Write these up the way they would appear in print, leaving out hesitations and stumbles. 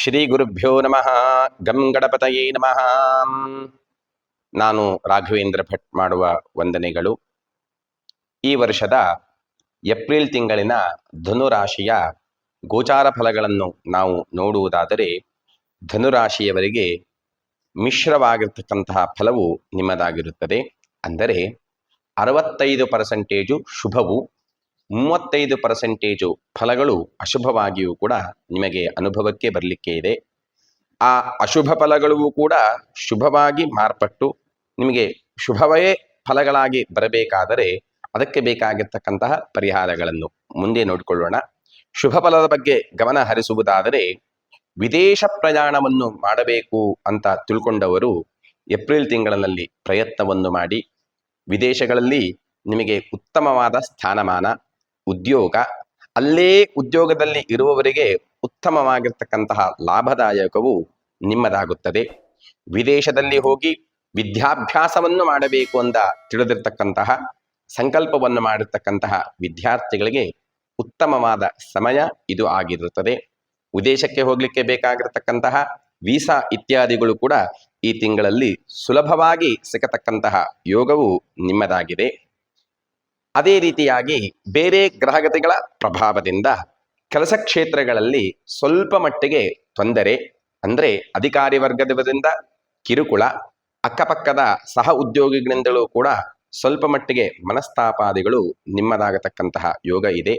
ಶ್ರೀ ಗುರುಭ್ಯೋ ನಮಃ. ಗಂ ಗಣಪತಯೇ ನಮಃ. ನಾನು ರಾಘವೇಂದ್ರ ಭಟ್ ಮಾಡುವ ವಂದನೆಗಳು. ಈ ವರ್ಷದ ಏಪ್ರಿಲ್ ತಿಂಗಳಿನ ಧನುರಾಶಿಯ ಗೋಚಾರ ಫಲಗಳನ್ನು ನಾವು ನೋಡುವುದಾದರೆ, ಧನುರಾಶಿಯವರಿಗೆ ಮಿಶ್ರವಾಗಿರ್ತಕ್ಕಂತಹ ಫಲವು ನಿಮ್ಮದಾಗಿರುತ್ತದೆ. ಅಂದರೆ 65% ಶುಭವು, 35% ಫಲಗಳು ಅಶುಭವಾಗಿಯೂ ಕೂಡ ನಿಮಗೆ ಅನುಭವಕ್ಕೆ ಬರಲಿಕ್ಕೆ ಇದೆ. ಆ ಅಶುಭ ಫಲಗಳು ಕೂಡ ಶುಭವಾಗಿ ಮಾರ್ಪಟ್ಟು ನಿಮಗೆ ಶುಭವೇ ಫಲಗಳಾಗಿ ಬರಬೇಕಾದರೆ ಅದಕ್ಕೆ ಬೇಕಾಗಿರ್ತಕ್ಕಂತಹ ಪರಿಹಾರಗಳನ್ನು ಮುಂದೆ ನೋಡಿಕೊಳ್ಳೋಣ. ಶುಭ ಫಲದ ಬಗ್ಗೆ ಗಮನ ಹರಿಸುವುದಾದರೆ, ವಿದೇಶ ಪ್ರಯಾಣವನ್ನು ಮಾಡಬೇಕು ಅಂತ ತಿಳ್ಕೊಂಡವರು ಏಪ್ರಿಲ್ ತಿಂಗಳಿನಲ್ಲಿ ಪ್ರಯತ್ನವನ್ನು ಮಾಡಿ, ವಿದೇಶಗಳಲ್ಲಿ ನಿಮಗೆ ಉತ್ತಮವಾದ ಸ್ಥಾನಮಾನ, ಉದ್ಯೋಗ, ಅಲ್ಲೇ ಉದ್ಯೋಗದಲ್ಲಿ ಇರುವವರಿಗೆ ಉತ್ತಮವಾಗಿರ್ತಕ್ಕಂತಹ ಲಾಭದಾಯಕವು ನಿಮ್ಮದಾಗುತ್ತದೆ. ವಿದೇಶದಲ್ಲಿ ಹೋಗಿ ವಿದ್ಯಾಭ್ಯಾಸವನ್ನು ಮಾಡಬೇಕು ಅಂತ ತಿಳಿದಿರ್ತಕ್ಕಂತಹ, ಸಂಕಲ್ಪವನ್ನು ಮಾಡಿರ್ತಕ್ಕಂತಹ ವಿದ್ಯಾರ್ಥಿಗಳಿಗೆ ಉತ್ತಮವಾದ ಸಮಯ ಇದು ಆಗಿರುತ್ತದೆ. ವಿದೇಶಕ್ಕೆ ಹೋಗಲಿಕ್ಕೆ ಬೇಕಾಗಿರತಕ್ಕಂತಹ ವೀಸಾ ಇತ್ಯಾದಿಗಳು ಕೂಡ ಈ ತಿಂಗಳಲ್ಲಿ ಸುಲಭವಾಗಿ ಸಿಗತಕ್ಕಂತಹ ಯೋಗವು ನಿಮ್ಮದಾಗಿದೆ. ಅದೇ ರೀತಿಯಾಗಿ ಬೇರೆ ಗ್ರಹಗತಿಗಳ ಪ್ರಭಾವದಿಂದ ಕೆಲಸ ಕ್ಷೇತ್ರಗಳಲ್ಲಿ ಸ್ವಲ್ಪ ಮಟ್ಟಿಗೆ ತೊಂದರೆ, ಅಂದರೆ ಅಧಿಕಾರಿ ವರ್ಗದವರಿಂದ ಕಿರುಕುಳ, ಅಕ್ಕಪಕ್ಕದ ಸಹ ಉದ್ಯೋಗಿಗಳಿಂದಲೂ ಕೂಡ ಸ್ವಲ್ಪ ಮಟ್ಟಿಗೆ ಮನಸ್ತಾಪಾದಿಗಳು ನಿಮ್ಮದಾಗತಕ್ಕಂತಹ ಯೋಗ ಇದೆ.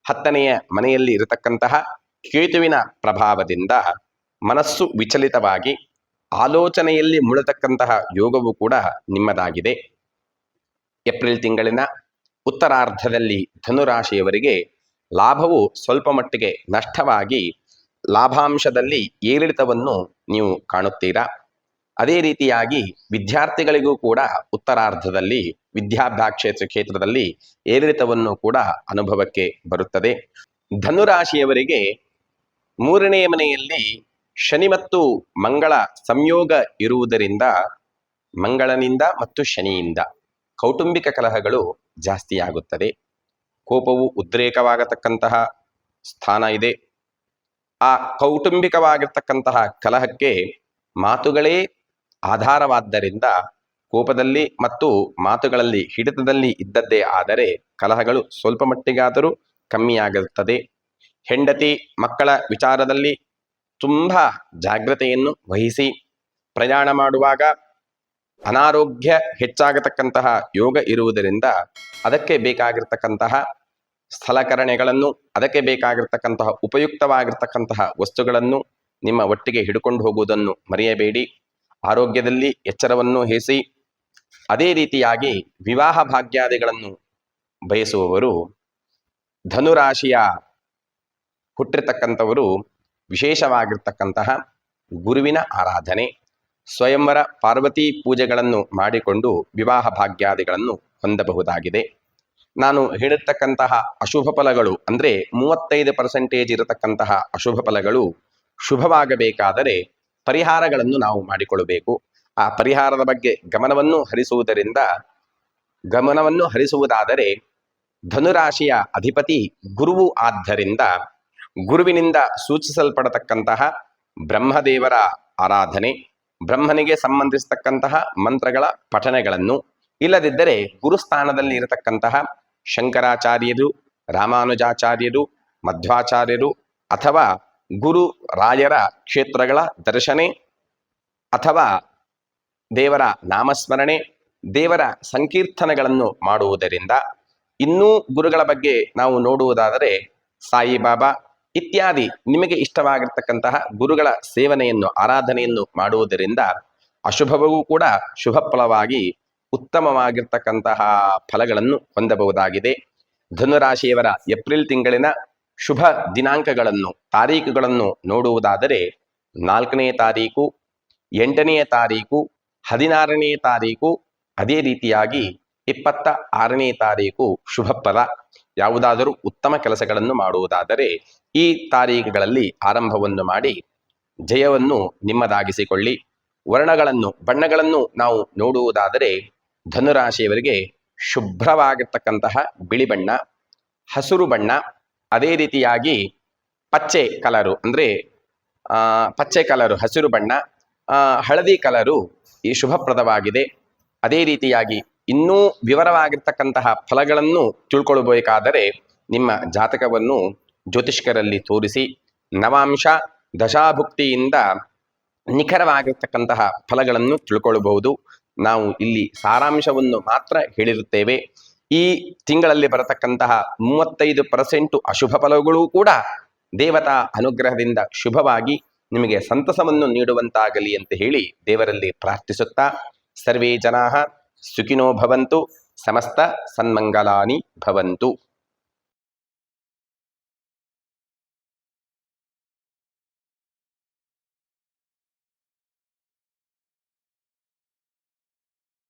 10ನೆಯ ಮನೆಯಲ್ಲಿ ಇರತಕ್ಕಂತಹ ಕೇತುವಿನ ಪ್ರಭಾವದಿಂದ ಮನಸ್ಸು ವಿಚಲಿತವಾಗಿ ಆಲೋಚನೆಯಲ್ಲಿ ಮುಳತಕ್ಕಂತಹ ಯೋಗವು ಕೂಡ ನಿಮ್ಮದಾಗಿದೆ. ಏಪ್ರಿಲ್ ತಿಂಗಳಿನ ಉತ್ತರಾರ್ಧದಲ್ಲಿ ಧನುರಾಶಿಯವರಿಗೆ ಲಾಭವು ಸ್ವಲ್ಪ ಮಟ್ಟಿಗೆ ನಷ್ಟವಾಗಿ ಲಾಭಾಂಶದಲ್ಲಿ ಏರಿಳಿತವನ್ನು ನೀವು ಕಾಣುತ್ತೀರಾ. ಅದೇ ರೀತಿಯಾಗಿ ವಿದ್ಯಾರ್ಥಿಗಳಿಗೂ ಕೂಡ ಉತ್ತರಾರ್ಧದಲ್ಲಿ ವಿದ್ಯಾಭ್ಯಾಸ ಕ್ಷೇತ್ರದಲ್ಲಿ ಏರಿಳಿತವನ್ನು ಕೂಡ ಅನುಭವಕ್ಕೆ ಬರುತ್ತದೆ. ಧನುರಾಶಿಯವರಿಗೆ 3ನೇ ಮನೆಯಲ್ಲಿ ಶನಿ ಮತ್ತು ಮಂಗಳ ಸಂಯೋಗ ಇರುವುದರಿಂದ, ಮಂಗಳನಿಂದ ಮತ್ತು ಶನಿಯಿಂದ ಕೌಟುಂಬಿಕ ಕಲಹಗಳು ಜಾಸ್ತಿಯಾಗುತ್ತದೆ. ಕೋಪವು ಉದ್ರೇಕವಾಗತಕ್ಕಂತಹ ಸ್ಥಾನ ಇದೆ. ಆ ಕೌಟುಂಬಿಕವಾಗಿರ್ತಕ್ಕಂತಹ ಕಲಹಕ್ಕೆ ಮಾತುಗಳೇ ಆಧಾರವಾದ್ದರಿಂದ, ಕೋಪದಲ್ಲಿ ಮತ್ತು ಮಾತುಗಳಲ್ಲಿ ಹಿಡಿತದಲ್ಲಿ ಇದ್ದದ್ದೇ ಆದರೆ ಕಲಹಗಳು ಸ್ವಲ್ಪ ಮಟ್ಟಿಗಾದರೂ ಕಮ್ಮಿಯಾಗಿರುತ್ತದೆ. ಹೆಂಡತಿ ಮಕ್ಕಳ ವಿಚಾರದಲ್ಲಿ ತುಂಬ ಜಾಗ್ರತೆಯನ್ನು ವಹಿಸಿ. ಪ್ರಯಾಣ ಮಾಡುವಾಗ ಅನಾರೋಗ್ಯ ಹೆಚ್ಚಾಗತಕ್ಕಂತಹ ಯೋಗ ಇರುವುದರಿಂದ ಅದಕ್ಕೆ ಬೇಕಾಗಿರ್ತಕ್ಕಂತಹ ಸ್ಥಳಕರಣೆಗಳನ್ನು, ಅದಕ್ಕೆ ಬೇಕಾಗಿರ್ತಕ್ಕಂತಹ ಉಪಯುಕ್ತವಾಗಿರ್ತಕ್ಕಂತಹ ವಸ್ತುಗಳನ್ನು ನಿಮ್ಮ ಒಟ್ಟಿಗೆ ಹಿಡ್ಕೊಂಡು ಹೋಗುವುದನ್ನು ಮರೆಯಬೇಡಿ. ಆರೋಗ್ಯದಲ್ಲಿ ಎಚ್ಚರವನ್ನು ವಹಿಸಿ. ಅದೇ ರೀತಿಯಾಗಿ ವಿವಾಹ ಭಾಗ್ಯಾದಿಗಳನ್ನು ಬಯಸುವವರು, ಧನುರಾಶಿಯ ಹುಟ್ಟಿರ್ತಕ್ಕಂಥವರು ವಿಶೇಷವಾಗಿರ್ತಕ್ಕಂತಹ ಗುರುವಿನ ಆರಾಧನೆ, ಸ್ವಯಂವರ ಪಾರ್ವತಿ ಪೂಜೆಗಳನ್ನು ಮಾಡಿಕೊಂಡು ವಿವಾಹ ಭಾಗ್ಯಾದಿಗಳನ್ನು ಹೊಂದಬಹುದಾಗಿದೆ. ನಾನು ಹೇಳಿರ್ತಕ್ಕಂತಹ ಅಶುಭ ಫಲಗಳು ಅಂದರೆ 35% ಇರತಕ್ಕಂತಹ ಅಶುಭ ಫಲಗಳು ಶುಭವಾಗಬೇಕಾದರೆ ಪರಿಹಾರಗಳನ್ನು ನಾವು ಮಾಡಿಕೊಳ್ಳಬೇಕು. ಆ ಪರಿಹಾರದ ಬಗ್ಗೆ ಗಮನವನ್ನು ಹರಿಸುವುದಾದರೆ, ಧನುರಾಶಿಯ ಅಧಿಪತಿ ಗುರುವು ಆದ್ದರಿಂದ ಗುರುವಿನಿಂದ ಸೂಚಿಸಲ್ಪಡತಕ್ಕಂತಹ ಬ್ರಹ್ಮದೇವರ ಆರಾಧನೆ, ಬ್ರಹ್ಮನಿಗೆ ಸಂಬಂಧಿಸತಕ್ಕಂತಹ ಮಂತ್ರಗಳ ಪಠನೆಗಳನ್ನು, ಇಲ್ಲದಿದ್ದರೆ ಗುರುಸ್ಥಾನದಲ್ಲಿ ಇರತಕ್ಕಂತಹ ಶಂಕರಾಚಾರ್ಯರು, ರಾಮಾನುಜಾಚಾರ್ಯರು, ಮಧ್ವಾಚಾರ್ಯರು ಅಥವಾ ಗುರು ರಾಯರ ಕ್ಷೇತ್ರಗಳ ದರ್ಶನೆ ಅಥವಾ ದೇವರ ನಾಮಸ್ಮರಣೆ, ದೇವರ ಸಂಕೀರ್ತನೆಗಳನ್ನು ಮಾಡುವುದರಿಂದ, ಇನ್ನೂ ಗುರುಗಳ ಬಗ್ಗೆ ನಾವು ನೋಡುವುದಾದರೆ ಸಾಯಿಬಾಬಾ ಇತ್ಯಾದಿ ನಿಮಗೆ ಇಷ್ಟವಾಗಿರ್ತಕ್ಕಂತಹ ಗುರುಗಳ ಸೇವನೆಯನ್ನು, ಆರಾಧನೆಯನ್ನು ಮಾಡುವುದರಿಂದ ಅಶುಭವೂ ಕೂಡ ಶುಭ ಫಲವಾಗಿ ಉತ್ತಮವಾಗಿರ್ತಕ್ಕಂತಹ ಫಲಗಳನ್ನು ಹೊಂದಬಹುದಾಗಿದೆ. ಧನುರಾಶಿಯವರ ಏಪ್ರಿಲ್ ತಿಂಗಳಿನ ಶುಭ ದಿನಾಂಕಗಳನ್ನು, ತಾರೀಖುಗಳನ್ನು ನೋಡುವುದಾದರೆ 4ನೇ ತಾರೀಕು, 8ನೇ ತಾರೀಕು, 16ನೇ ತಾರೀಕು, ಅದೇ ರೀತಿಯಾಗಿ 26ನೇ ತಾರೀಕು ಶುಭ ಫಲ. ಯಾವುದಾದರೂ ಉತ್ತಮ ಕೆಲಸಗಳನ್ನು ಮಾಡುವುದಾದರೆ ಈ ತಾರೀಖುಗಳಲ್ಲಿ ಆರಂಭವನ್ನು ಮಾಡಿ ಜಯವನ್ನು ನಿಮ್ಮದಾಗಿಸಿಕೊಳ್ಳಿ. ಬಣ್ಣಗಳನ್ನು ನಾವು ನೋಡುವುದಾದರೆ ಧನುರಾಶಿಯವರಿಗೆ ಶುಭ್ರವಾಗಿರ್ತಕ್ಕಂತಹ ಬಿಳಿ ಬಣ್ಣ, ಹಸಿರು ಬಣ್ಣ, ಅದೇ ರೀತಿಯಾಗಿ ಪಚ್ಚೆ ಕಲರು ಅಂದರೆ ಪಚ್ಚೆ ಕಲರು ಹಸಿರು ಬಣ್ಣ, ಹಳದಿ ಕಲರು ಈ ಶುಭಪ್ರದವಾಗಿದೆ. ಅದೇ ರೀತಿಯಾಗಿ ಇನ್ನೂ ವಿವರವಾಗಿರ್ತಕ್ಕಂತಹ ಫಲಗಳನ್ನು ತಿಳ್ಕೊಳ್ಬೇಕಾದರೆ ನಿಮ್ಮ ಜಾತಕವನ್ನು ಜ್ಯೋತಿಷ್ಕರಲ್ಲಿ ತೋರಿಸಿ ನವಾಂಶ ದಶಾಭುಕ್ತಿಯಿಂದ ನಿಖರವಾಗಿರ್ತಕ್ಕಂತಹ ಫಲಗಳನ್ನು ತಿಳ್ಕೊಳ್ಳಬಹುದು. ನಾವು ಇಲ್ಲಿ ಸಾರಾಂಶವನ್ನು ಮಾತ್ರ ಹೇಳಿರುತ್ತೇವೆ. ಈ ತಿಂಗಳಲ್ಲಿ ಬರತಕ್ಕಂತಹ 35% ಅಶುಭ ಫಲಗಳು ಕೂಡ ದೇವತಾ ಅನುಗ್ರಹದಿಂದ ಶುಭವಾಗಿ ನಿಮಗೆ ಸಂತಸವನ್ನು ನೀಡುವಂತಾಗಲಿ ಅಂತ ಹೇಳಿ ದೇವರಲ್ಲಿ ಪ್ರಾರ್ಥಿಸುತ್ತಾ, ಸರ್ವೇ ಜನಾಃ ಸುಖಿನೋ ಭವಂತು, ಸಮಸ್ತ ಸನ್ಮಂಗಲಾನಿ ಭವಂತು.